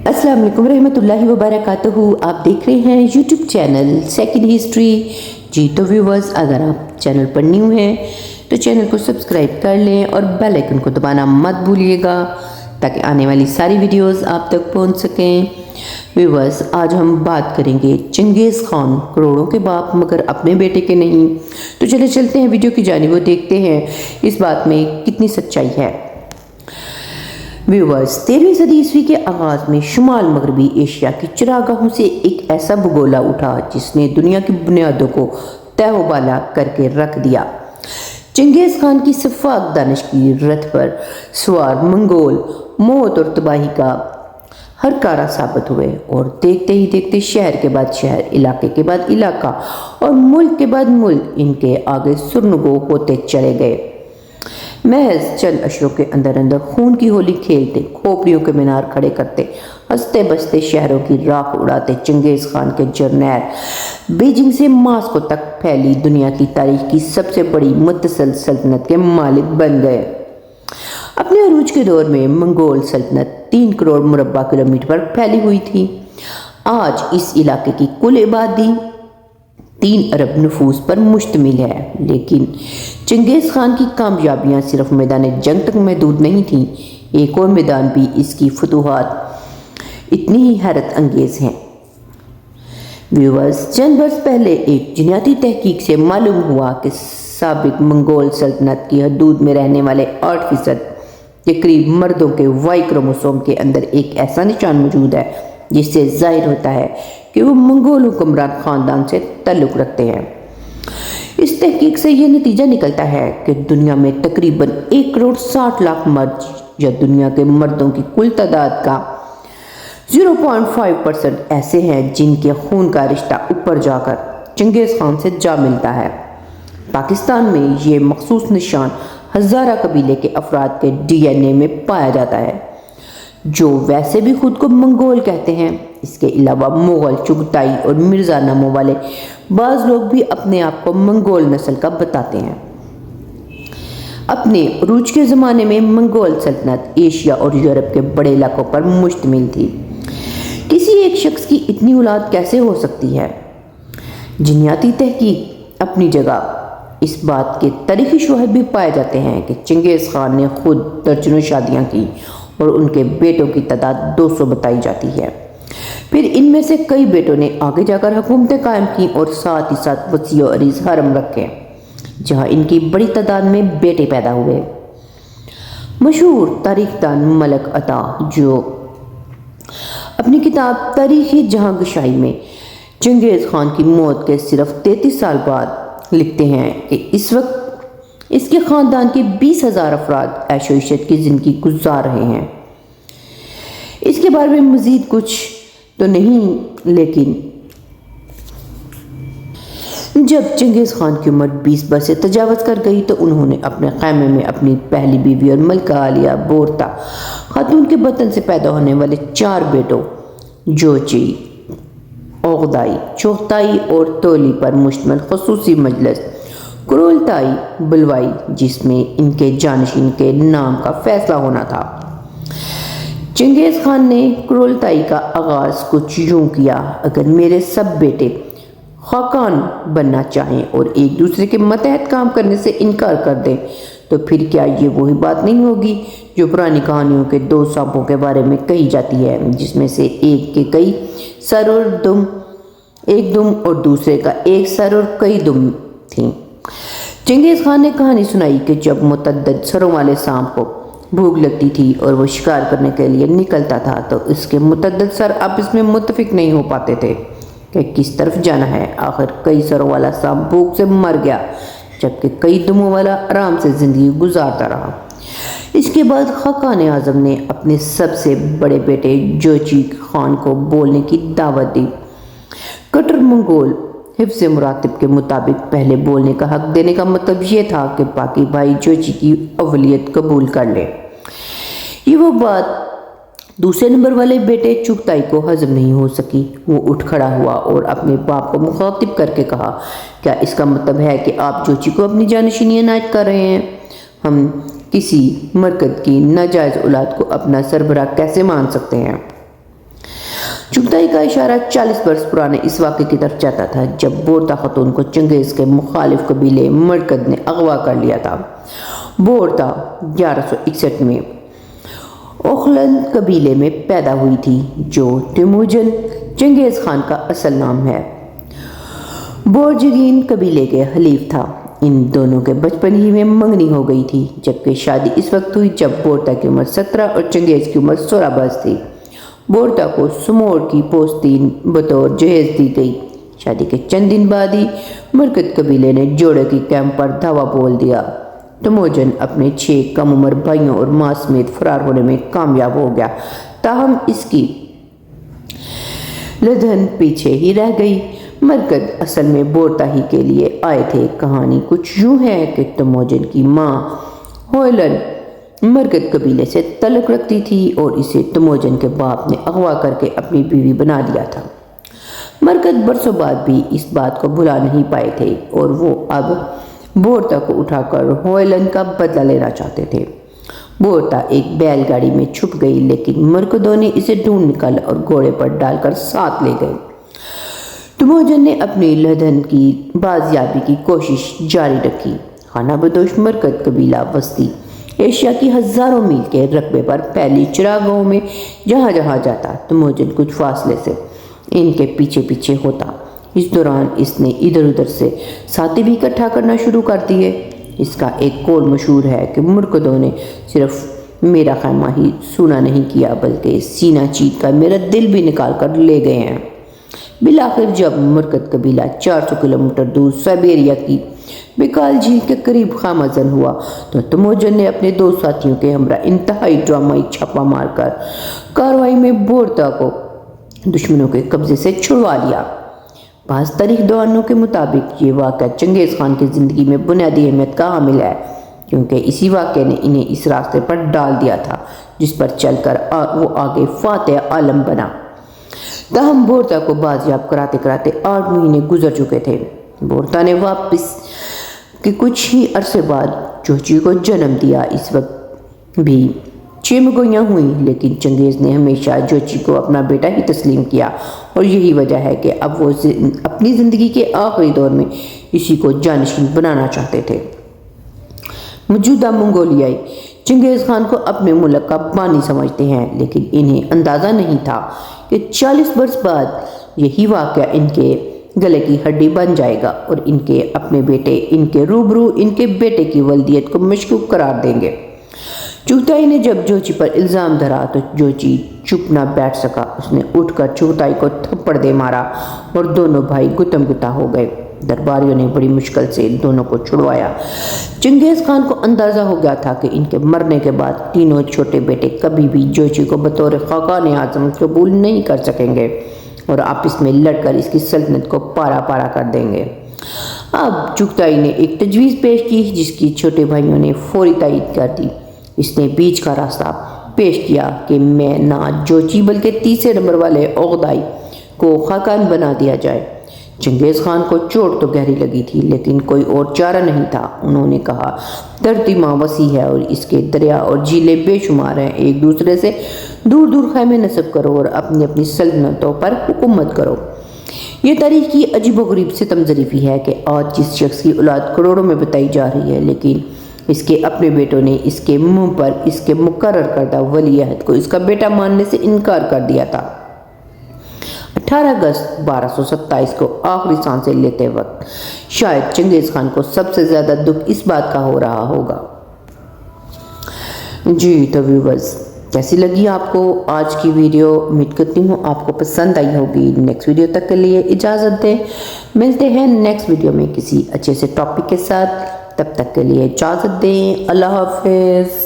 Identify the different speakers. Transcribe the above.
Speaker 1: अस्सलाम वालेकुम रहमतुल्लाहि व बरकातहू। आप देख रहे हैं यूट्यूब चैनल सेकंड हिस्ट्री। जी तो व्यूवर्स, अगर आप चैनल पर न्यू हैं तो चैनल को सब्सक्राइब कर लें और बेल आइकन को दबाना मत भूलिएगा ताकि आने वाली सारी वीडियोस आप तक पहुंच सकें। व्यूवर्स, आज हम बात करेंगे चंगेज़ खान, करोड़ों के बाप मगर अपने बेटे के नहीं। तो चले चलते हैं वीडियो की जानिब और देखते हैं इस बात में कितनी सच्चाई है। व्यूवर्स, 13वीं सदी ईस्वी के आगाज में शुमाल मगरबी एशिया की चरागाहों से एक ऐसा भगोला उठा जिसने दुनिया की बुनियादों को तहबाला करके रख दिया। चंगेज़ खान की सफाक दानिश की रथ पर सवार मंगोल मौत और तबाही का हर कारा साबित हुए और देखते ही देखते शहर के बाद शहर, इलाके के बाद इलाका और मुल्क के बाद मुल्क इनके आगे सुरनगो होते चले गए। महज चंद अशरों के अंदर अंदर खून की होली खेलते, खोपड़ियों के मीनार खड़े करते, हंसते बसते शहरों की राख उड़ाते चंगेज़ खान के जरनैल बीजिंग से मास्को तक फैली दुनिया की तारीख की सबसे बड़ी मुतसल सल्तनत के मालिक बन गए। अपने अरूज के दौर में मंगोल सल्तनत 3 करोड़ मुरब्बा किलोमीटर पर फैली हुई थी। आज इस इलाके की कुल आबादी 3 अरब नफूस पर मुश्तमिल है, लेकिन चंगेज़ खान की कामयाबियां सिर्फ मैदान जंग तक महदूद नहीं थीं। एक और मैदान भी इसकी फतूहात इतनी ही हैरत अंगेज हैं। व्यूवर्स, चंद बरस पहले एक जीनाती तहकीक से मालूम हुआ कि साबिक मंगोल सल्तनत की हदूद में रहने वाले 8% के करीब मर्दों के वाई क्रोमोसोम के अंदर एक ऐसा निशान मौजूद है जिससे जाहिर होता है कि वो मंगोल हुक्मरान ख़ानदान से ताल्लुक़ रखते हैं। इस तहकीक से यह नतीजा निकलता है कि दुनिया में तकरीबन 1 करोड़ 60 लाख मर्द या दुनिया के मर्दों की कुल तादाद का 0.5% ऐसे हैं जिनके खून का रिश्ता ऊपर जाकर चंगेज़ खान से जा मिलता है। पाकिस्तान में ये मखसूस निशान हज़ारा कबीले के अफराद के DNA में पाया जाता है, जो वैसे भी खुद को मंगोल कहते हैं। इसके अलावा मुग़ल, चुगताई और मिर्ज़ा नामों वाले बाज़ लोग भी अपने आप को मंगोल नस्ल का बताते हैं। अपने अरूज के ज़माने में मंगोल सल्तनत एशिया और यूरोप के बड़े इलाकों पर मुश्तमिल थी। किसी एक शख्स की इतनी औलाद कैसे हो सकती है? जीनाती तहकीक अपनी जगह, इस बात के तारीखी शवाहिद भी पाए जाते हैं कि चंगेज़ खान ने खुद दर्जनों शादियाँ की और उनके बेटों की तादाद 200 बताई जाती है। फिर इनमें से कई बेटों ने आगे जाकर हुकूमतें कायम की और साथ ही साथ वसीअ अरीज़ हरम रखे, जहाँ इनकी बड़ी तादाद में बेटे पैदा हुए। मशहूर तारीखदान मलक अता, जो अपनी किताब तारीख़ी जहांगशाही में चंगेज़ खान की मौत के सिर्फ 33 साल बाद लिखते हैं कि इस वक्त इसके ख़ानदान के 20,000 अफराद ऐशो-इशरत की ज़िंदगी गुजार रहे हैं। इसके बारे में मज़ीद कुछ तो नहीं, लेकिन जब चंगेज़ खान की उम्र 20 बरस से तजावज़ कर गई तो उन्होंने अपने ख़ैमे में अपनी पहली बीवी और मलका आलिया बोरता खातून के बतन से पैदा होने वाले 4 बेटों जोची, ओगदाई, चोगताई और तोली पर मुश्तमिल ख़ुसूसी मजलिस कुरोलताई बुलवाई, जिसमें इनके जानशीन के नाम का फैसला होना था। चंगेज़ खान ने कुरोलताई का आगाज़ कुछ यूँ किया: अगर मेरे सब बेटे खाकान बनना चाहें और एक दूसरे के मतहत काम करने से इनकार कर दें तो फिर क्या ये वही बात नहीं होगी जो पुरानी कहानियों के 2 सांपों के बारे में कही जाती है, जिसमें से एक के कई सर और दुम, एक दुम और दूसरे का एक सर और कई दुम थीं। चंगेज़ खान ने कहानी सुनाई कि जब मुतअद्दिद सरों वाले सांप को भूख लगती थी और वो शिकार करने के लिए निकलता था तो इसके मुतअद्दिद सर आपस में मुत्तफिक नहीं हो पाते थे कि किस तरफ जाना है। आखिर कई सरों वाला सांप भूख से मर गया, जबकि कई दुमों वाला आराम से ज़िंदगी गुजारता रहा। इसके बाद खाकान आज़म ने अपने सबसे बड़े बेटे जोची खान को बोलने की दावत दी। कट्टर मंगोल हिफ्ज़ मुरातिब के मुताबिक पहले बोलने का हक देने का मतलब ये था कि बाकी भाई जोची की अवलियत कबूल कर ले। ये वो बात दूसरे नंबर वाले बेटे चुगताई को हजम नहीं हो सकी। वो उठ खड़ा हुआ और अपने बाप को मुखातिब करके कहा, क्या इसका मतलब है कि आप जोची को अपनी जानशीनी इनायत कर रहे हैं? हम किसी मरकद की नाजायज़ औलाद को अपना सरबराह कैसे मान सकते हैं? चुगताई का इशारा 40 बरस पुराने इस वाक़े की तरफ जाता था जब बोरता खतून को चंगेज़ के मुखालिफ कबीले मरकद ने अगवा कर लिया था। बोरता 1161 में ओखलंद कबीले में पैदा हुई थी जो तिमुजन चंगेज़ खान का असल नाम है। बोरजगीन कबीले के हलीफ था। इन दोनों के बचपन ही में मंगनी हो गई थी, जबकि शादी इस वक्त हुई जब बोरता की उम्र 17 और चंगेज़ की उम्र 16 बरस थी। बोरता को सुमोर की पोस्तीन बतौर जहेज दी गई। शादी के चंद दिन बाद ही मरकद कबीले ने जोड़े की कैंप पर धावा बोल दिया। तमोजन अपने 6 कम उम्र भाइयों और मां समेत फरार होने में कामयाब हो गया, ताहम इसकी लदन पीछे ही रह गई। मरकद असल में बोरता ही के लिए आए थे। कहानी कुछ यूं है कि तमोजन की मां होयलन मरकद कबीले से तल्लुक़ रखती थी और इसे तमोजन के बाप ने अगवा करके अपनी बीवी बना लिया था। मरकद बरसों बाद भी इस बात को भुला नहीं पाए थे और वो अब बोरता को उठाकर होयलन का बदला लेना चाहते थे। बोरता एक बैलगाड़ी में छुप गई, लेकिन मरकदों ने इसे ढूंढ निकाला और घोड़े पर डालकर साथ ले गए। तमोजन ने अपनी लदन की बाजियाबी की कोशिश जारी रखी। खाना बदोश मरकद कबीला बस्ती एशिया की हज़ारों मील के रकबे पर फैली चिरागाहों में जहाँ जहाँ जाता तमोजन कुछ फासले से इनके पीछे पीछे होता। इस दौरान इसने इधर उधर से साथी भी इकट्ठा करना शुरू कर दिए। इसका एक कौल मशहूर है कि मरकदों ने सिर्फ मेरा खैमा ही सूना नहीं किया बल्कि सीना चीर कर मेरा दिल भी निकाल कर ले गए हैं। बिलाखिर जब मरकद कबीला 400 किलोमीटर दूर साइबेरिया की बेकाल झील के करीब खामजन हुआ तो तमोजन ने अपने 2 साथियों के हमरा इंतहाई ड्रामाई छापा मारकर कार्रवाई में बोरता को दुश्मनों के कब्जे से छुड़वा लिया। बाज़ तारीख दवानों के मुताबिक ये वाक़या चंगेज़ खान की ज़िंदगी में बुनियादी अहमियत का हामिल है, क्योंकि इसी वाक़े ने इन्हें इस रास्ते पर डाल दिया था जिस पर चलकर वो आगे फातह आलम बना। ताहम बोरता को बाजियाब कराते कराते 8 महीने गुजर चुके थे। बोरता ने वापस के कुछ ही अरसे बाद जोची को जन्म दिया। इस वक्त भी 6 मगोइयाँ हुई, लेकिन चंगेज़ ने हमेशा जोची को अपना बेटा ही तस्लीम किया और यही वजह है कि अब वो अपनी ज़िंदगी के आखिरी दौर में इसी को जानशीन बनाना चाहते थे। मौजूदा मंगोलियाई चंगेज़ खान को अपने मुल्क का बानी समझते हैं, लेकिन इन्हें अंदाज़ा नहीं था कि 40 बरस बाद यही वाक़या इनके गले की हड्डी बन जाएगा और इनके अपने बेटे इनके रूबरू इनके बेटे की वल्दियत को मशकूक करार देंगे। चुगताई ने जब जोची पर इल्ज़ाम धरा तो जोची चुप ना बैठ सका। उसने उठकर चुगताई को थप्पड़ दे मारा और दोनों भाई गुतम गुता हो गए। दरबारियों ने बड़ी मुश्किल से दोनों को छुड़वाया। चंगेज़ खान को अंदाज़ा हो गया था कि इनके मरने के बाद तीनों छोटे बेटे कभी भी जोची को बतौर खाकान आज़म कबूल नहीं कर सकेंगे और आपस में लड़कर इसकी सल्तनत को पारा पारा कर देंगे। अब चुगताई ने एक तजवीज़ पेश की जिसकी छोटे भाइयों ने फौरी तायीद कर दी। इसने बीच का रास्ता पेश किया कि मैं ना जोची बल्कि तीसरे नंबर वाले ओगदाई को खाकान बना दिया जाए। चंगेज़ खान को चोट तो गहरी लगी थी, लेकिन कोई और चारा नहीं था। उन्होंने कहा, धरती माँ वसी है और इसके दरिया और झीलें बेशुमार हैं। एक दूसरे से दूर दूर खैमे नस्ब करो और अपनी अपनी सल्तनतों पर हुकूमत करो। ये तारीख की अजीबोगरीब सितम ज़रीफ़ी है कि आज जिस शख्स की औलाद करोड़ों में बताई जा रही है, लेकिन इसके अपने बेटों ने इसके मुंह पर इसके मुकर्रर करदा वली अहद को इसका बेटा मानने से इनकार कर दिया था। 18 अगस्त 1227 को आखिरी सांसें लेते वक्त शायद चंगेज़ खान को सबसे ज़्यादा दुख इस बात का हो रहा होगा। जी तो व्यूवर्स, कैसी लगी आपको आज की वीडियो? उम्मीद करती हूँ आपको पसंद आई होगी। नेक्स्ट वीडियो तक के लिए इजाज़त दें। मिलते हैं नेक्स्ट वीडियो में किसी अच्छे से टॉपिक के साथ। तब तक के लिए इजाज़त दें। अल्लाह हाफ़िज़।